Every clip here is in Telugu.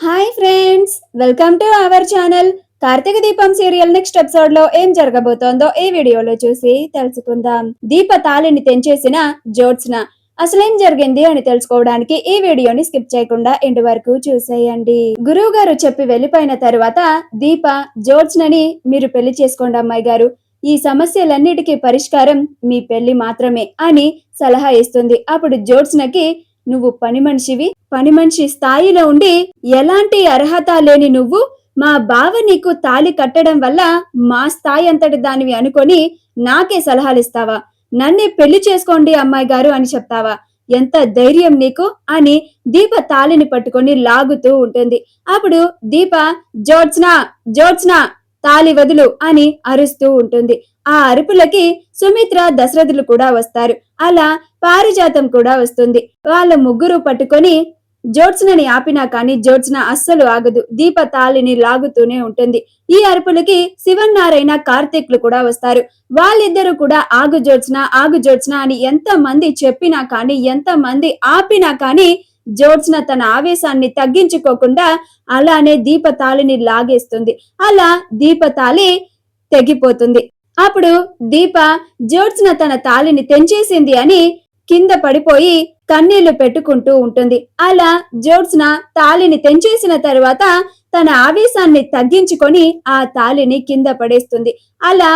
Hi friends, welcome to our channel. Karthika Deepam serial next episode లో ఏం జరగబోతోందో ఈ వీడియోలో చూసి తెలుసుకుందాం. దీప తాళిని తెంచేసిన జ్యోత్స్న అసలేం జరిగింది అని తెలుసుకోవడానికి ఈ వీడియోని స్కిప్ చేయకుండా ఎండ్ వరకు చూసేయండి. గురువు గారు చెప్పి వెళ్ళిపోయిన తర్వాత దీప జ్యోత్స్నని మీరు పెళ్లి చేసుకోండి అమ్మాయి గారు, ఈ సమస్యలన్నిటికీ పరిష్కారం మీ పెళ్లి మాత్రమే అని సలహా ఇస్తుంది. అప్పుడు జ్యోత్స్నకి నువ్వు పని మనిషి స్థాయిలో ఉండి ఎలాంటి అర్హత లేని నువ్వు మా బావ నీకు తాళి కట్టడం వల్ల మా స్థాయి అంతటి దానివి అనుకొని నాకే సలహాలు ఇస్తావా? నన్నే పెళ్లి చేసుకోండి అమ్మాయి గారు అని చెప్తావా? ఎంత ధైర్యం నీకు అని దీప తాళిని పట్టుకొని లాగుతూ ఉంటుంది. అప్పుడు దీప జ్యోత్స్న తాళి వదులు అని అరుస్తూ ఉంటుంది. ఆ అరుపులకి సుమిత్ర దశరథులు కూడా వస్తారు. అలా పారిజాతం కూడా వస్తుంది. వాళ్ళ ముగ్గురు పట్టుకొని జ్యోత్స్నని ఆపినా కానీ జ్యోత్స్న అస్సలు ఆగదు. దీప తాళిని లాగుతూనే ఉంటుంది. ఈ అరుపులకి శివన్నారాయణ కార్తీక్లు కూడా వస్తారు. వాళ్ళిద్దరూ కూడా ఆగు జ్యోత్స్న అని ఎంత మంది చెప్పినా కానీ ఎంత మంది ఆపినా కానీ జ్యోత్స్న తన ఆవేశాన్ని తగ్గించుకోకుండా అలానే దీపతాళిని లాగేస్తుంది. అలా దీపతాళి తెగిపోతుంది. అప్పుడు దీప జ్యోత్స్న తన తాళిని తెంచేసింది అని కింద పడిపోయి కన్నీళ్లు పెట్టుకుంటూ ఉంటుంది. అలా జ్యోత్స్న తాళిని తెంచేసిన తర్వాత తన ఆవేశాన్ని తగ్గించుకొని ఆ తాళిని కింద పడేస్తుంది. అలా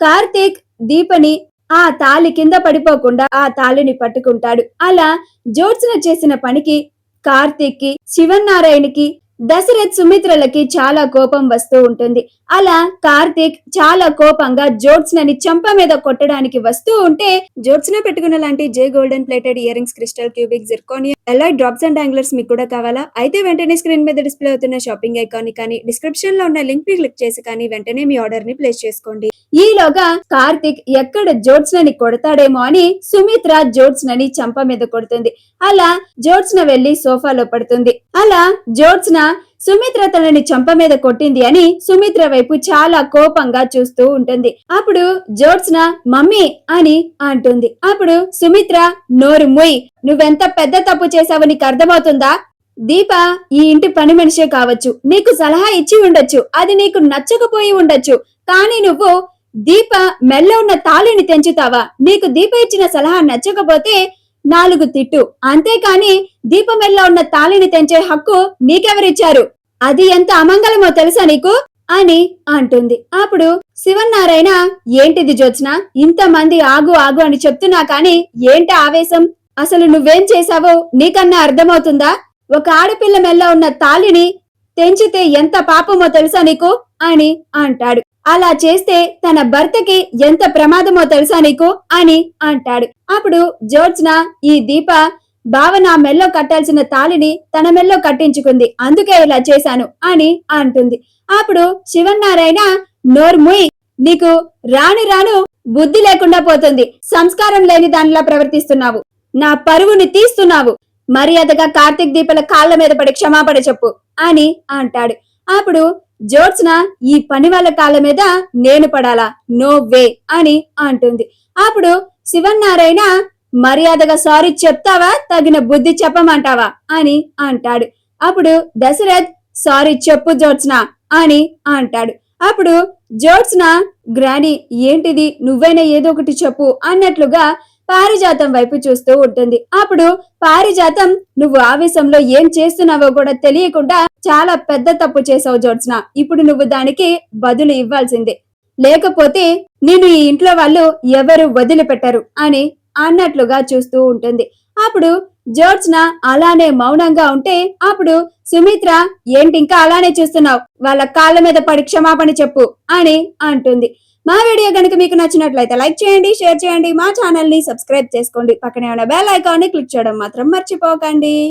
కార్తీక్ దీపని ఆ తాళి కింద పడిపోకుండా ఆ తాళిని పట్టుకుంటాడు. అలా జ్యోత్స్న చేసిన పనికి కార్తీక్ కి, శివన్నారాయణకి, దశరథ్ సుమిత్రలకి చాలా కోపం వస్తూ ఉంటుంది. అలా కార్తీక్ చాలా కోపంగా జ్యోత్స్నని చెంప మీద కొట్టడానికి వస్తూ ఉంటే జ్యోత్స్న పెట్టుకున్న లాంటి జే golden plated ear rings, crystal, cubic, zirconia, alloy drops and anglers మీకు కూడా కావాలా? అయితే వెంటనే స్క్రీన్ మీద డిస్ప్లే అవుతున్న షాపింగ్ ఐకాన్ ని కానీ డిస్క్రిప్షన్ లో ఉన్న లింక్ ని క్లిక్ చేసి కానీ వెంటనే మీ ఆర్డర్ ని ప్లేస్ చేసుకోండి. ఈలోగా కార్తీక్ ఎక్కడ జ్యోత్స్నని కొడతాడేమో అని సుమిత్ర జ్యోత్స్నని చెంప మీద కొడుతుంది. అలా జ్యోత్స్న వెళ్లి సోఫాలో పడుతుంది. అలా జ్యోత్స్న సుమిత్ర తనని చెంప మీద కొట్టింది అని సుమిత్ర వైపు చాలా కోపంగా చూస్తూ ఉంటుంది. అప్పుడు జ్యోత్స్న మమ్మీ అని అంటుంది. అప్పుడు సుమిత్ర నోరు ముయ్, నువ్వెంత పెద్ద తప్పు చేశావో నీకు అర్థమవుతుందా? దీప ఈ ఇంటి పని మనిషే కావచ్చు, నీకు సలహా ఇచ్చి ఉండొచ్చు, అది నీకు నచ్చకపోయి ఉండొచ్చు, కానీ నువ్వు దీప మెల్ల ఉన్న తాళిని తెంచుతావా? నీకు దీప ఇచ్చిన సలహా నచ్చకపోతే 4 తిట్టు, అంతేకాని దీపమెల్లో ఉన్న తాళిని తెంచే హక్కు నీకెవరిచ్చారు? అది ఎంత అమంగళమో తెలుసా నీకు అని అంటుంది. అప్పుడు శివన్నారాయణ ఏంటిది జ్యోత్స్న, ఇంతమంది ఆగు ఆగు అని చెప్తున్నా కానీ ఏంటి ఆవేశం? అసలు నువ్వేం చేశావో నీకన్నా అర్థమవుతుందా? ఒక ఆడపిల్ల మెల్ల ఉన్న తాళిని తెంచితే ఎంత పాపమో తెలుసా నీకు అని అంటాడు. అలా చేస్తే తన భర్తకి ఎంత ప్రమాదమో తెలుసా నీకు అని అంటాడు. అప్పుడు జ్యోత్స్న ఈ దీప బావ నా మెల్లో కట్టాల్సిన తాళిని తన మెల్లో కట్టించుకుంది, అందుకే ఇలా చేశాను అని అంటుంది. అప్పుడు శివన్నారాయణ నోర్ముయ్, నీకు రాను బుద్ధి లేకుండా పోతుంది, సంస్కారం లేని దానిలా ప్రవర్తిస్తున్నావు, నా పరువుని తీస్తున్నావు, మర్యాదగా కార్తీక్ దీపల కాళ్ళ మీద పడి క్షమాపణ చెప్పు అని అంటాడు. అప్పుడు జ్యోత్స్న ఈ పని వాళ్ళ కాళ్ళ మీద నేను పడాలా? నో వే అని అంటుంది. అప్పుడు శివన్నారాయణ మర్యాదగా సారీ చెప్తావా, తగిన బుద్ధి చెప్పమంటావా అని అంటాడు. అప్పుడు దశరథ్ సారీ చెప్పు జ్యోత్స్న అని అంటాడు. అప్పుడు జ్యోత్స్న గ్రాని ఏంటిది, నువ్వైనా ఏదో ఒకటి చెప్పు అన్నట్లుగా పారిజాతం వైపు చూస్తూ ఉంటుంది. అప్పుడు పారిజాతం నువ్వు ఆవేశంలో ఏం చేస్తున్నావో కూడా తెలియకుండా చాలా పెద్ద తప్పు చేసావు జ్యోత్స్న, ఇప్పుడు నువ్వు దానికి బదులు ఇవ్వాల్సిందే, లేకపోతే నేను ఈ ఇంట్లో వాళ్ళు ఎవరు వదిలిపెట్టరు అని అన్నట్లుగా చూస్తూ ఉంటుంది. అప్పుడు జ్యోత్స్న అలానే మౌనంగా ఉంటే అప్పుడు సుమిత్ర ఏంటి ఇంకా అలానే చూస్తున్నావు, వాళ్ళ కాళ్ళ మీద పడి క్షమాపణ చెప్పు అని అంటుంది. మా వీడియో గనుక మీకు నచ్చినట్లయితే లైక్ చేయండి, షేర్ చేయండి, మా ఛానల్ ని సబ్స్క్రైబ్ చేసుకోండి, పక్కనే ఉన్న బెల్ ఐకాన్ ని క్లిక్ చేయడం మాత్రం మర్చిపోకండి.